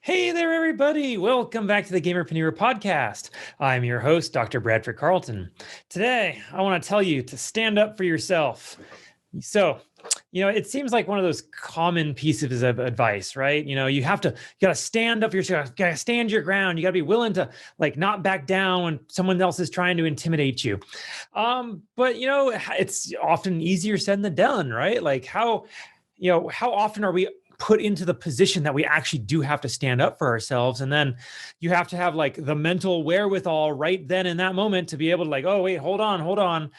Hey there, everybody. Welcome back to the Gamerpreneur podcast. I'm your host, Dr. Bradford Carlton. Today, I want to tell you to stand up for yourself. So, it seems like one of those common pieces of advice, right? You got to stand up for yourself, you got to stand your ground. You got to be willing to not back down when someone else is trying to intimidate you. But it's often easier said than done, right? How often are we put into the position that we actually do have to stand up for ourselves? And then you have to have the mental wherewithal right then in that moment to be able to oh, wait, hold on.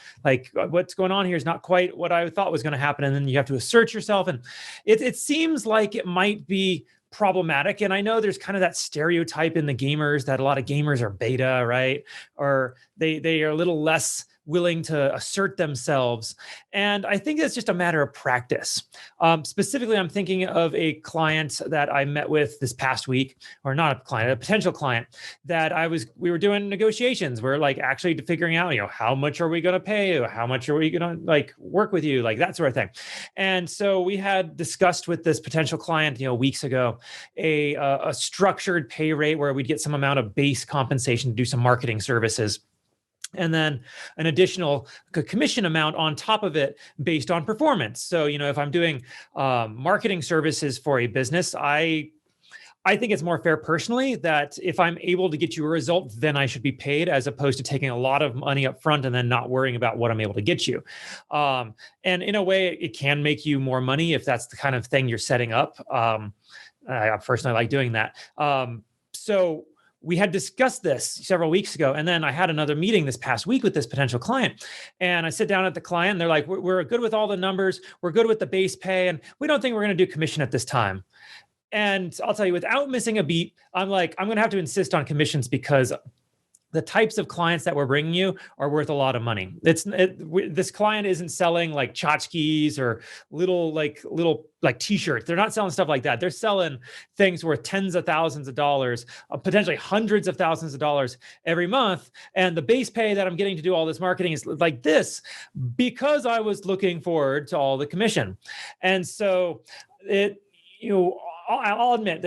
What's going on here is not quite what I thought was going to happen. And then you have to assert yourself. And it seems like it might be problematic. And I know there's kind of that stereotype in the gamers that a lot of gamers are beta, right? Or they are a little less willing to assert themselves. And I think it's just a matter of practice. Specifically, I'm thinking of a client that I met with this past week, or not a client, a potential client that we were doing negotiations. We're actually figuring out, how much are we going to pay you? How much are we going to work with you? That sort of thing. And so we had discussed with this potential client, weeks ago, a structured pay rate where we'd get some amount of base compensation to do some marketing services, and then an additional commission amount on top of it based on performance. So, if I'm doing marketing services for a business, I think it's more fair personally that if I'm able to get you a result, then I should be paid, as opposed to taking a lot of money up front and then not worrying about what I'm able to get you. And in a way, it can make you more money if that's the kind of thing you're setting up. I personally like doing that. So we had discussed this several weeks ago. And then I had another meeting this past week with this potential client. And I sit down at the client and they're like, we're good with all the numbers. We're good with the base pay. And we don't think we're going to do commission at this time. And I'll tell you, without missing a beat, I'm going to have to insist on commissions, because the types of clients that we're bringing you are worth a lot of money. This client isn't selling tchotchkes or little t-shirts. They're not selling stuff like that. They're selling things worth tens of thousands of dollars, potentially hundreds of thousands of dollars every month. And the base pay that I'm getting to do all this marketing is like this, because I was looking forward to all the commission. And so I'll admit,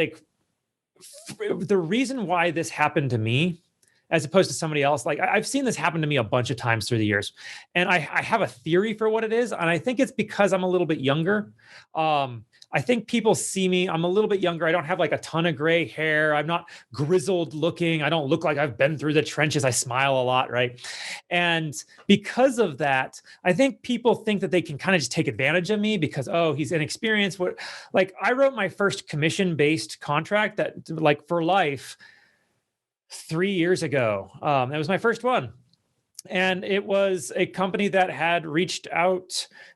the reason why this happened to me as opposed to somebody else, I've seen this happen to me a bunch of times through the years. And I have a theory for what it is. And I think it's because I'm a little bit younger. I think people see me, I'm a little bit younger. I don't have a ton of gray hair. I'm not grizzled looking. I don't look like I've been through the trenches. I smile a lot, right? And because of that, I think people think that they can kind of just take advantage of me because, oh, he's inexperienced. I wrote my first commission-based contract that for life 3 years ago. That was my first one. And it was a company that I had reached out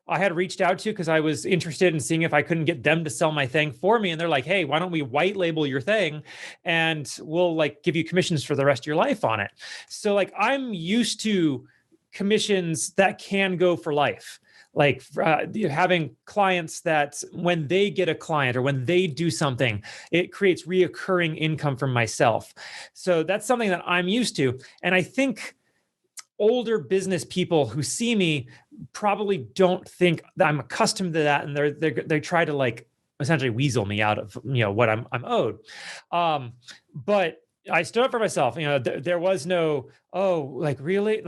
to because I was interested in seeing if I couldn't get them to sell my thing for me. And they're like, hey, why don't we white label your thing and we'll give you commissions for the rest of your life on it. So I'm used to commissions that can go for life. Having clients that when they get a client or when they do something, it creates reoccurring income for myself. So that's something that I'm used to. And I think older business people who see me probably don't think that I'm accustomed to that. And they try to essentially weasel me out of, what I'm owed. But I stood up for myself. There was no, oh, really?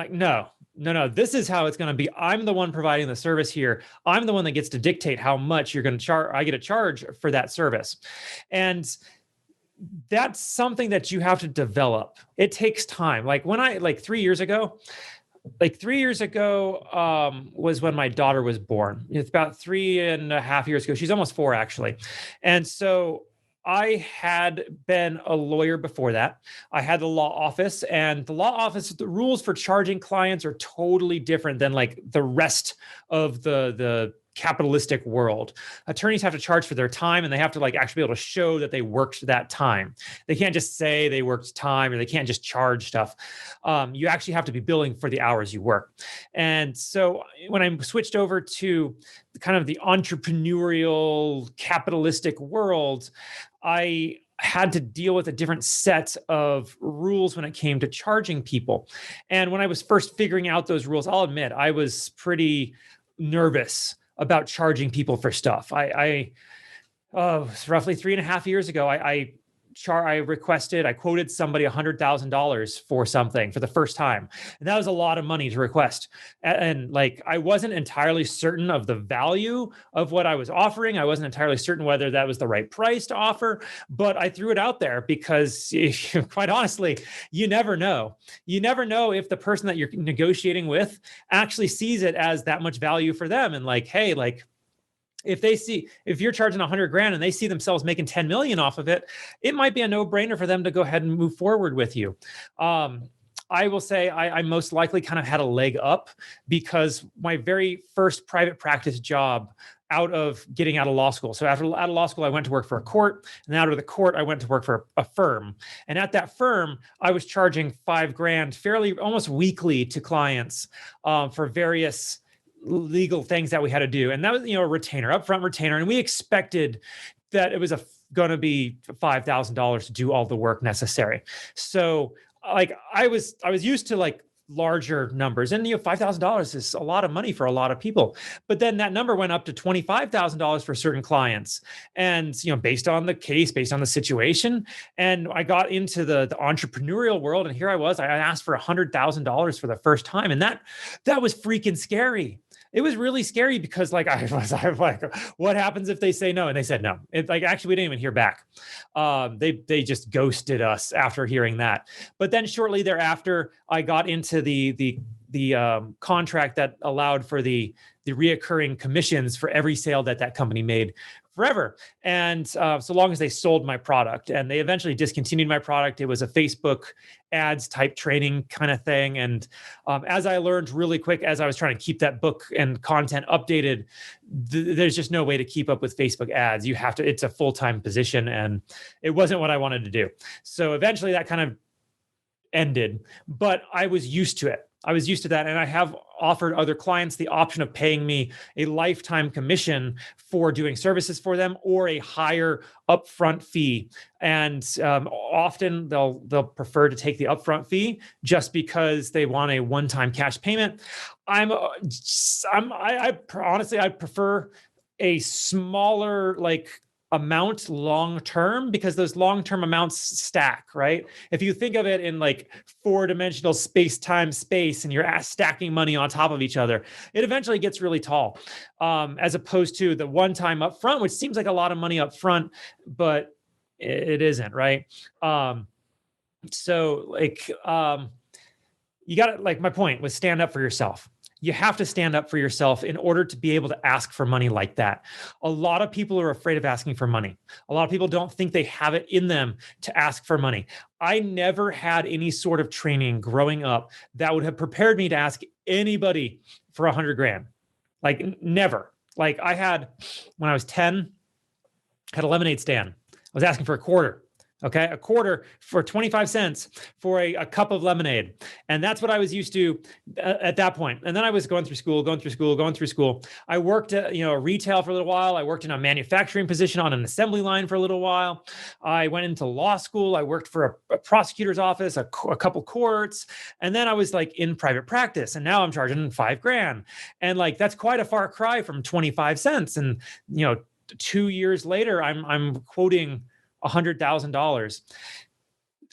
No, this is how it's going to be. I'm the one providing the service here. I'm the one that gets to dictate how much you're going to charge. I get to charge for that service. And that's something that you have to develop. It takes time. When I, 3 years ago, was when my daughter was born. It's about 3.5 years ago. She's almost 4, actually. And so I had been a lawyer before that. I had the law office, and the law office, the rules for charging clients are totally different than the rest of the capitalistic world. Attorneys have to charge for their time, and they have to actually be able to show that they worked that time. They can't just say they worked time, or they can't just charge stuff. You actually have to be billing for the hours you work. And so when I switched over to kind of the entrepreneurial capitalistic world, I had to deal with a different set of rules when it came to charging people. And when I was first figuring out those rules, I'll admit I was pretty nervous about charging people for stuff. Roughly 3.5 years ago, I I quoted somebody $100,000 for something for the first time. And that was a lot of money to request. And like, I wasn't entirely certain of the value of what I was offering. I wasn't entirely certain whether that was the right price to offer, but I threw it out there because quite honestly, you never know. You never know if the person that you're negotiating with actually sees it as that much value for them. And like, hey, like, if you're charging 100 grand and they see themselves making 10 million off of it, it might be a no brainer for them to go ahead and move forward with you. I will say I most likely kind of had a leg up because my very first private practice job getting out of law school. So out of law school, I went to work for a court, and out of the court, I went to work for a firm. And at that firm, I was charging $5,000 fairly almost weekly to clients for various legal things that we had to do. And that was, a upfront retainer. And we expected that it was going to be $5,000 to do all the work necessary. So like I was used to like larger numbers, and $5,000 is a lot of money for a lot of people. But then that number went up to $25,000 for certain clients, and based on the case, based on the situation. And I got into the entrepreneurial world, and here I asked for $100,000 for the first time, and that was freaking scary. It was really scary because like I was like, what happens if they say no? And they said no. Actually, we didn't even hear back. They just ghosted us after hearing that. But then shortly thereafter, I got into the contract that allowed for the reoccurring commissions for every sale that company made forever. And so long as they sold my product, and they eventually discontinued my product. It was a Facebook ads type training kind of thing. And as I learned really quick, as I was trying to keep that book and content updated, there's just no way to keep up with Facebook ads. It's a full-time position, and it wasn't what I wanted to do. So eventually that kind of ended, but I was used to it. I was used to that. And I have offered other clients the option of paying me a lifetime commission for doing services for them, or a higher upfront fee. And often they'll prefer to take the upfront fee just because they want a one-time cash payment. Honestly, I prefer a smaller, like, amount long-term, because those long-term amounts stack, right? If you think of it in like 4-dimensional space and you're stacking money on top of each other, it eventually gets really tall, as opposed to the one-time upfront, which seems like a lot of money up front, but it isn't, right? So like, you got to, like, my point was stand up for yourself. You have to stand up for yourself in order to be able to ask for money like that. A lot of people are afraid of asking for money. A lot of people don't think they have it in them to ask for money. I never had any sort of training growing up that would have prepared me to ask anybody for 100 grand. Like, never. Like, when I was 10, I had a lemonade stand. I was asking for a quarter. Okay, a quarter for 25 cents for a cup of lemonade. And that's what I was used to at that point. And then I was going through school. I worked at, retail for a little while. I worked in a manufacturing position on an assembly line for a little while. I went into law school. I worked for a prosecutor's office, a couple courts. And then I was like in private practice. And now I'm charging $5,000. And like, that's quite a far cry from 25 cents. And, 2 years later, I'm quoting $100,000.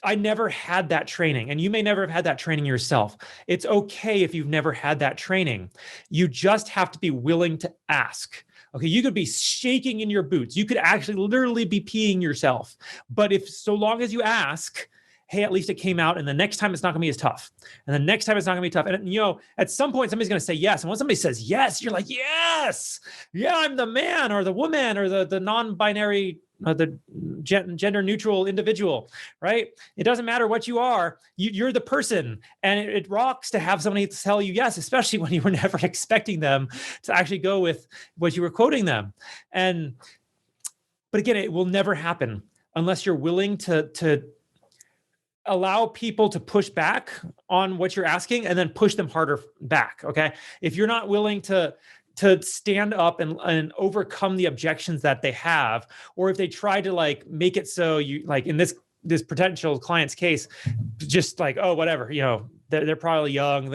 I never had that training, and you may never have had that training yourself. It's okay if you've never had that training. You just have to be willing to ask. Okay, you could be shaking in your boots. You could actually literally be peeing yourself. But so long as you ask, hey, at least it came out, and the next time it's not going to be as tough. And the next time it's not going to be tough. And, at some point, somebody's going to say yes. And when somebody says yes, you're like, yes, yeah, I'm the man or the woman or the non-binary, the gender neutral individual, right? It doesn't matter what you are, you're the person. And it rocks to have somebody tell you yes, especially when you were never expecting them to actually go with what you were quoting them. But again, it will never happen unless you're willing to allow people to push back on what you're asking and then push them harder back. Okay. If you're not willing to stand up and overcome the objections that they have, or if they try to like make it so you, like in this potential client's case, just like, oh, whatever, they're probably young,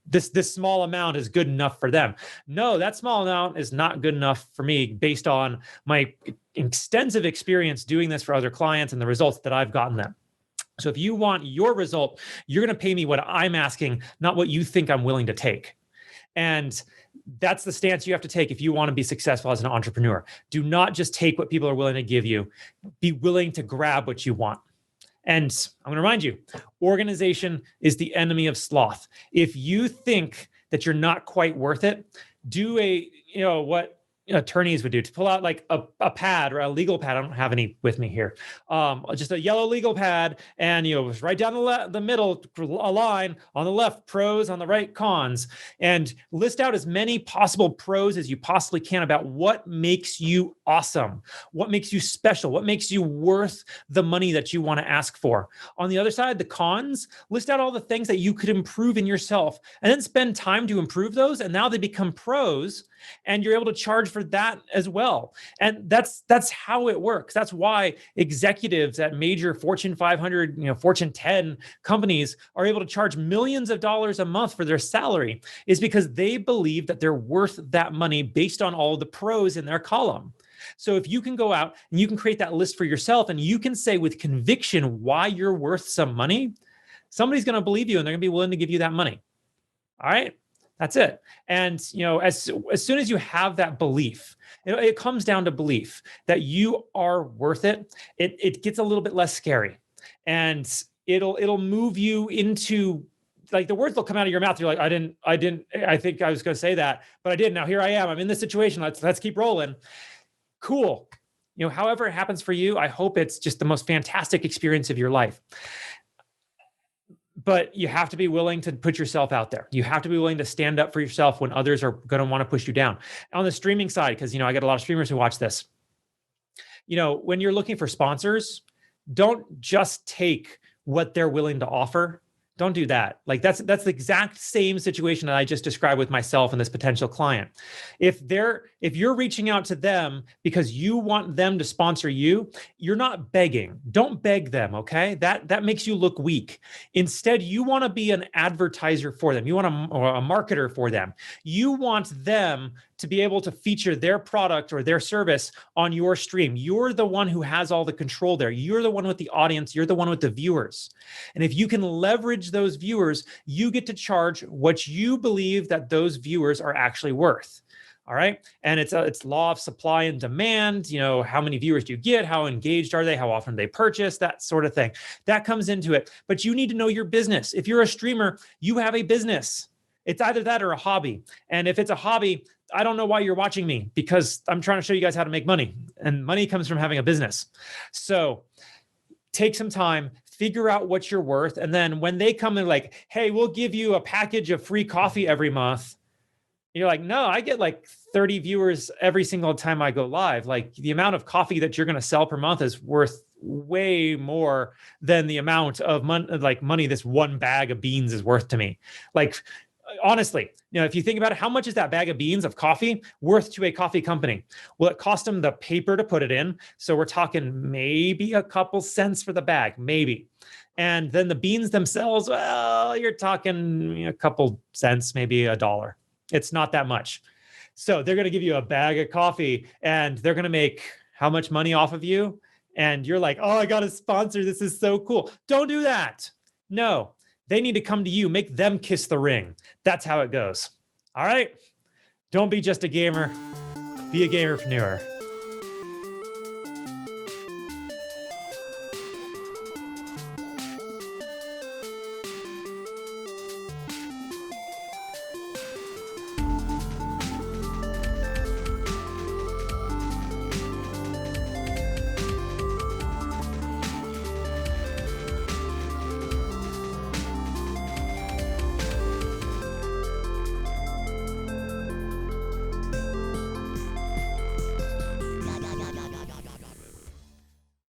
this small amount is good enough for them. No, that small amount is not good enough for me based on my extensive experience doing this for other clients and the results that I've gotten them. So if you want your result, you're going to pay me what I'm asking, not what you think I'm willing to take. And that's the stance you have to take if you want to be successful as an entrepreneur. Do not just take what people are willing to give you. Be willing to grab what you want. And I'm going to remind you, organization is the enemy of sloth. If you think that you're not quite worth it, do what attorneys would do, to pull out like a pad or a legal pad. I don't have any with me here. Just a yellow legal pad, and right down the middle, a line on the left, pros, on the right, cons, and list out as many possible pros as you possibly can about what makes you awesome, what makes you special, what makes you worth the money that you want to ask for. On the other side, the cons, list out all the things that you could improve in yourself, and then spend time to improve those, and now they become pros, and you're able to charge for that as well. And that's how it works. That's why executives at major Fortune 500, Fortune 10 companies are able to charge millions of dollars a month for their salary, is because they believe that they're worth that money based on all the pros in their column. So if you can go out and you can create that list for yourself, and you can say with conviction why you're worth some money, somebody's going to believe you and they're going to be willing to give you that money. All right. That's it. And, as soon as you have that belief, it comes down to belief that you are worth it. It gets a little bit less scary, and it'll move you into, like, the words will come out of your mouth. You're like, I think I was going to say that, but I didn't. Now here I am. I'm in this situation. Let's keep rolling. Cool. However it happens for you, I hope it's just the most fantastic experience of your life. But you have to be willing to put yourself out there. You have to be willing to stand up for yourself when others are going to want to push you down. On the streaming side, because, I get a lot of streamers who watch this, when you're looking for sponsors, don't just take what they're willing to offer. Don't do that. Like that's the exact same situation that I just described with myself and this potential client. If you're reaching out to them because you want them to sponsor you, you're not begging. Don't beg them, okay? That makes you look weak. Instead, you want to be an advertiser for them. You want a marketer for them. You want them to be able to feature their product or their service on your stream. You're the one who has all the control there. You're the one with the audience. You're the one with the viewers. And if you can leverage those viewers, you get to charge what you believe that those viewers are actually worth. All right. And it's law of supply and demand. How many viewers do you get? How engaged are they? How often do they purchase? That sort of thing. That comes into it. But you need to know your business. If you're a streamer, you have a business. It's either that or a hobby. And if it's a hobby, I don't know why you're watching me, because I'm trying to show you guys how to make money, and money comes from having a business. So take some time, figure out what you're worth. And then when they come in like, hey, we'll give you a package of free coffee every month. You're like, no, I get like 30 viewers every single time I go live. Like, the amount of coffee that you're going to sell per month is worth way more than the amount of money this one bag of beans is worth to me. Like, honestly, if you think about it, how much is that bag of beans of coffee worth to a coffee company? Well, it cost them the paper to put it in. So we're talking maybe a couple cents for the bag, maybe. And then the beans themselves, well, you're talking a couple cents, maybe $1. It's not that much. So they're going to give you a bag of coffee, and they're going to make how much money off of you? And you're like, oh, I got a sponsor. This is so cool. Don't do that. No. They need to come to you, make them kiss the ring. That's how it goes. All right? Don't be just a gamer. Be a gamerpreneur.